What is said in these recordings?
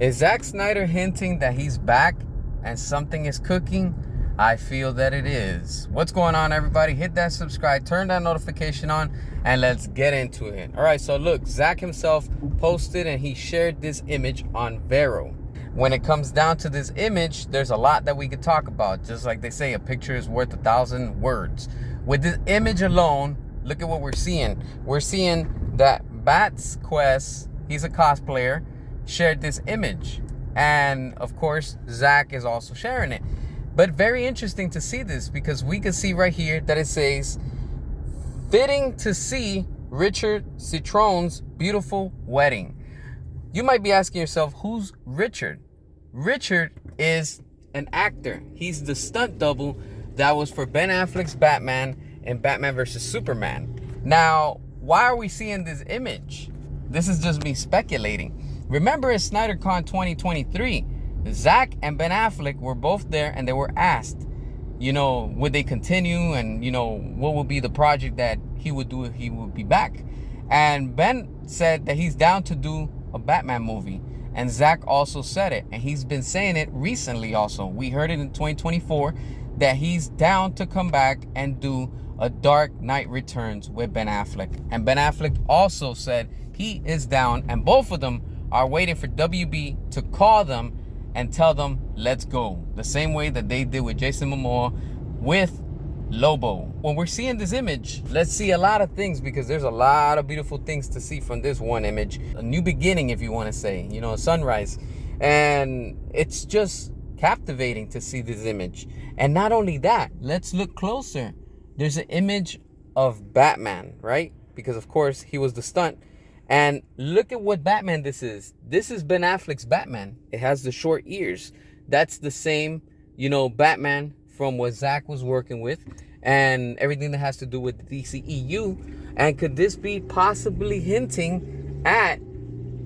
Is Zack Snyder hinting that he's back and something is cooking? I feel that it is. What's going on, everybody? Hit that subscribe, turn that notification on, and let's get into it. All right, so look, Zack himself posted and he shared this image on Vero. When it comes down to this image, there's a lot that we could talk about. Just like they say, a picture is worth 1,000 words. With this image alone, look at what we're seeing. We're seeing that Bat's Quest, he's a cosplayer, shared this image, and of course Zack is also sharing it. But very interesting to see this, because we can see right here that it says, fitting to see Richard Citron's beautiful wedding. You might be asking yourself, who's Richard? Richard is an actor. He's the stunt double that was for Ben Affleck's Batman in Batman vs Superman. Now, why are we seeing this image? This is just me speculating. Remember in SnyderCon 2023, Zack and Ben Affleck were both there, and they were asked, would they continue, and, what would be the project that he would do if he would be back. And Ben said that he's down to do a Batman movie. And Zack also said it, and he's been saying it recently also. We heard it in 2024 that he's down to come back and do a Dark Knight Returns with Ben Affleck. And Ben Affleck also said he is down, and both of them are waiting for WB to call them and tell them, let's go. The same way that they did with Jason Momoa with Lobo. When we're seeing this image, let's see a lot of things, because there's a lot of beautiful things to see from this one image. A new beginning, if you want to say, a sunrise. And it's just captivating to see this image. And not only that, let's look closer. There's an image of Batman, right? Because of course he was the stunt. And look at what Batman this is. This is Ben Affleck's Batman. It has the short ears. That's the same, Batman from what Zack was working with, and everything that has to do with the DCEU. And could this be possibly hinting at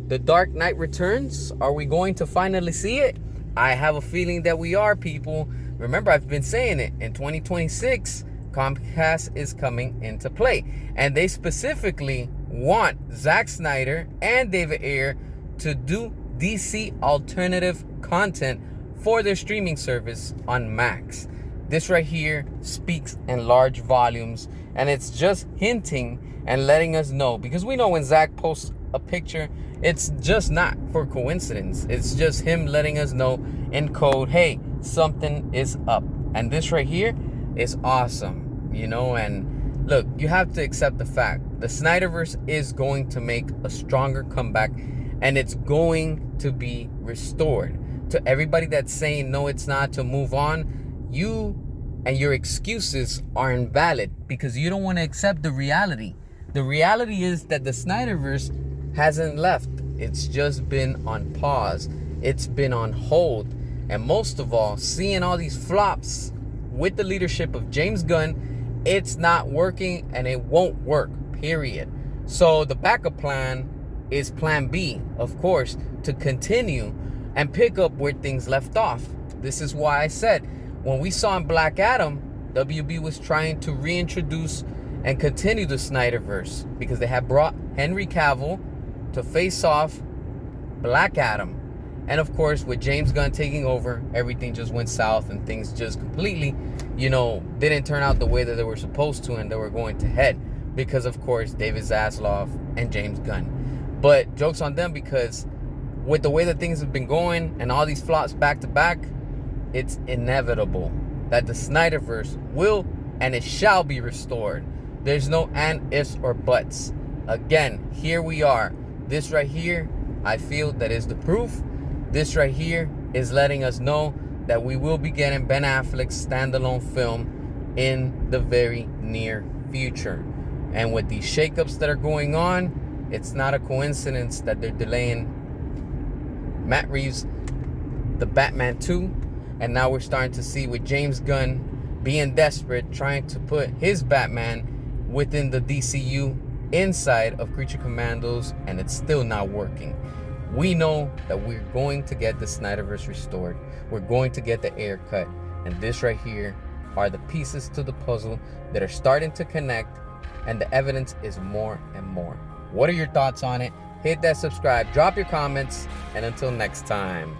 the Dark Knight Returns? Are we going to finally see it? I have a feeling that we are, people. Remember, I've been saying it. In 2026, Comcast is coming into play. And they specifically want Zack Snyder and David Ayer to do DC alternative content for their streaming service on Max. This right here speaks in large volumes, and it's just hinting and letting us know, because we know when Zack posts a picture, it's just not for coincidence. It's just him letting us know in code, hey, something is up. And this right here is awesome, and look, you have to accept the fact the Snyderverse is going to make a stronger comeback, and it's going to be restored. To everybody that's saying no, it's not, to move on, you and your excuses are invalid, because you don't want to accept the reality. The reality is that the Snyderverse hasn't left. It's just been on pause. It's been on hold. And most of all, seeing all these flops with the leadership of James Gunn, it's not working, and it won't work, period. So the backup plan is plan B, of course, to continue and pick up where things left off. This is why I said, when we saw in Black Adam, WB was trying to reintroduce and continue the Snyderverse, because they had brought Henry Cavill to face off Black Adam. And of course, with James Gunn taking over, everything just went south, and things just completely, didn't turn out the way that they were supposed to, and they were going to head, because of course, David Zaslav and James Gunn. But joke's on them, because with the way that things have been going and all these flops back to back, it's inevitable that the Snyderverse will and it shall be restored. There's no and, ifs, or buts. Again, here we are. This right here, I feel that is the proof. This right here is letting us know that we will be getting Ben Affleck's standalone film in the very near future. And with these shakeups that are going on, it's not a coincidence that they're delaying Matt Reeves' The Batman 2. And now we're starting to see with James Gunn being desperate, trying to put his Batman within the DCU inside of Creature Commandos, and it's still not working. We know that we're going to get the Snyderverse restored. We're going to get the Ayer cut. And this right here are the pieces to the puzzle that are starting to connect, and the evidence is more and more. What are your thoughts on it? hit that subscribe, drop your comments, and until next time.